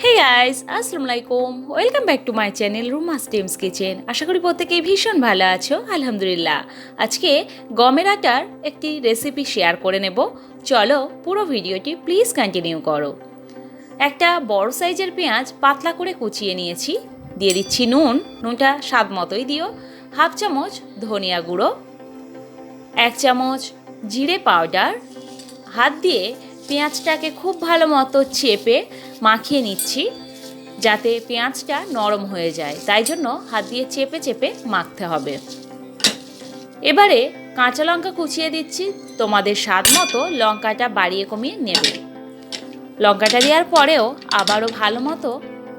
হে guys, আসসালামু আলাইকুম। Welcome back to my channel Ruma's team's kitchen. আশা করি প্রত্যেকেই ভীষণ ভালো আছো। আলহামদুলিল্লাহ। আজকে গমের আটার একটি রেসিপি শেয়ার করে নেব। চলো পুরো ভিডিওটি প্লিজ কন্টিনিউ করো। একটা বড় সাইজের পেঁয়াজ পাতলা করে কুচিয়ে নিয়েছি। দিয়ে দিচ্ছি নুনটা স্বাদ মতোই দিও। হাফ চামচ ধনিয়া গুঁড়ো, 1 চামচ জিরে পাউডার। হাত দিয়ে পেঁয়াজটাকে খুব ভালো মতো চেপে মাখিয়ে নিচ্ছি, যাতে পেঁয়াজটা নরম হয়ে যায়। তাই জন্য হাত দিয়ে চেপে চেপে মাখতে হবে। এবারে কাঁচা লঙ্কা কুচিয়ে দিচ্ছি। তোমাদের স্বাদ মতো লঙ্কাটা বাড়িয়ে কমিয়ে নেবে। লঙ্কাটা দেওয়ার পরেও আবারও ভালো মতো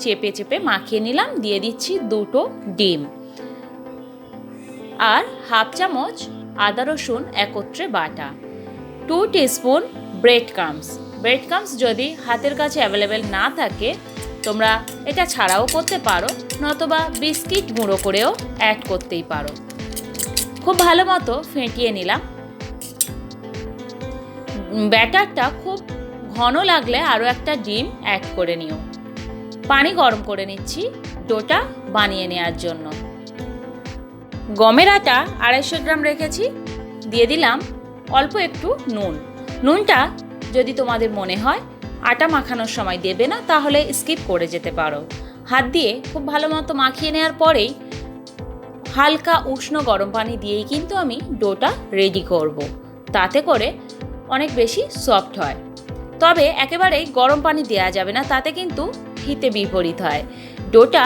চেপে চেপে মাখিয়ে নিলাম। দিয়ে দিচ্ছি 2টো ডিম আর হাফ চামচ আদা রসুন একত্রে বাটা, 2 টিস্পুন ব্রেড ক্রাম্বস যদি হাতের কাছে অ্যাভেলেবেল না থাকে তোমরা এটা ছাড়াও করতে পারো, নতুবা বিস্কিট গুঁড়ো করেও অ্যাড করতেই পারো। খুব ভালো মতো ফেটিয়ে নিলাম। ব্যাটারটা খুব ঘন লাগলে আরও একটা ডিম অ্যাড করে নিও। পানি গরম করে নিচ্ছি ডোটা বানিয়ে নেওয়ার জন্য। গমের আটা 250 গ্রাম রেখেছি। দিয়ে দিলাম অল্প একটু নুনটা যদি তোমাদের মনে হয় আটা মাখানোর সময় দেবে না, তাহলে স্কিপ করে যেতে পারো। হাত দিয়ে খুব ভালো মতো মাখিয়ে নেওয়ার পরেই হালকা উষ্ণ গরম পানি দিয়েই কিন্তু আমি ডোটা রেডি করব। তাতে করে অনেক বেশি সফট হয়। তবে একেবারেই গরম পানি দেওয়া যাবে না, তাতে কিন্তু হিতে বিপরীত হয়। ডোটা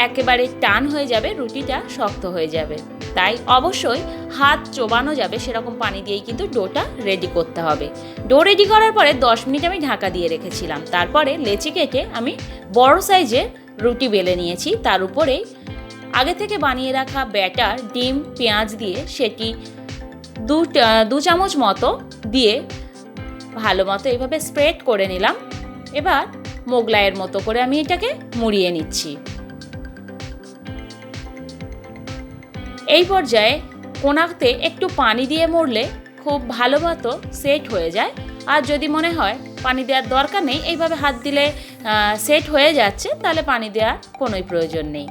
একেবারে টান হয়ে যাবে, রুটিটা শক্ত হয়ে যাবে। তাই অবশ্যই হাত চোবানো যাবে সেরকম পানি দিয়েই কিন্তু ডোটা রেডি করতে হবে। ডো রেডি করার পরে 10 মিনিট আমি ঢাকা দিয়ে রেখেছিলাম। তারপরে লেচি কেটে আমি বড় সাইজের রুটি বেলে নিয়েছি। তার উপরেই আগে থেকে বানিয়ে রাখা ব্যাটার, ডিম, পেঁয়াজ দিয়ে সেটি 2 চামচ মতো দিয়ে ভালো মতো এইভাবে স্প্রেড করে নিলাম। এবার মোগলাইয়ের মতো করে আমি এটাকে মুড়িয়ে নিচ্ছি। এই পর্যায়ে কোনাতে একটু পানি দিয়ে মুড়লে খুব ভালো মতো সেট হয়ে যায়। আর যদি মনে হয় পানি দেওয়ার দরকার নেই, এইভাবে হাত দিলে সেট হয়ে যাচ্ছে, তাহলে পানি দেওয়ার কোনোই প্রয়োজন নেই।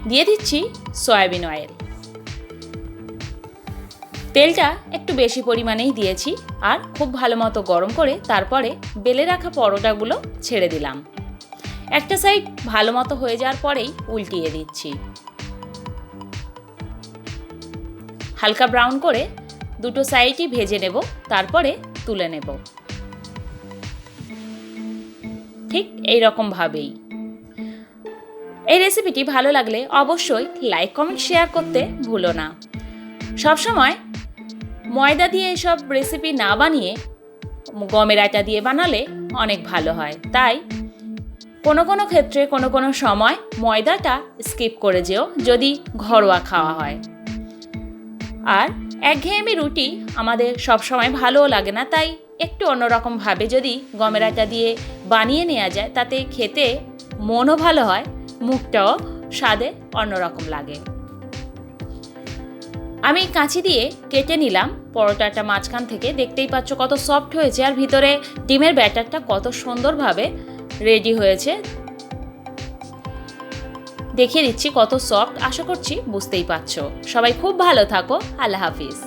দিয়ে দিচ্ছি সয়াবিন অয়েল। তেলটা একটু বেশি পরিমাণেই দিয়েছি আর খুব ভালো মতো গরম করে তারপরে বেলে রাখা পরোটাগুলো ছেড়ে দিলাম। একটা সাইড ভালো মতো হয়ে যাওয়ার পরেই উল্টিয়ে দিচ্ছি। হালকা ব্রাউন করে দুটো সাইডই ভেজে নেব, তারপরে তুলে নেব। ঠিক এই রকম ভাবেই। এই রেসিপিটি ভালো লাগলে অবশ্যই লাইক, কমেন্ট, শেয়ার করতে ভুলো না। সবসময় ময়দা দিয়ে এসব রেসিপি না বানিয়ে গমের আটা দিয়ে বানালে অনেক ভালো হয়। তাই কোনো ক্ষেত্রে কোনো সময় ময়দাটা স্কিপ করে যেও যদি ঘরোয়া খাওয়া হয়। আর একঘেয়েমি রুটি আমাদের সবসময় ভালোও লাগে না, তাই একটু অন্যরকমভাবে যদি গমের আটা দিয়ে বানিয়ে নেওয়া যায় তাতে খেতে মনও ভালো হয়, মুখটাও স্বাদে অন্যরকম লাগে। আমি কাঁচি দিয়ে কেটে নিলাম পরোটাটা মাঝখান থেকে। দেখতেই পাচ্ছ কত সফট হয়েছে আর ভিতরে ডিমের ব্যাটারটা কত সুন্দরভাবে রেডি হয়েছে। দেখিয়ে দিচ্ছি কত সফট। আশা করছি বুঝতেই পারছো। সবাই খুব ভালো থাকো। আল্লাহ হাফিজ।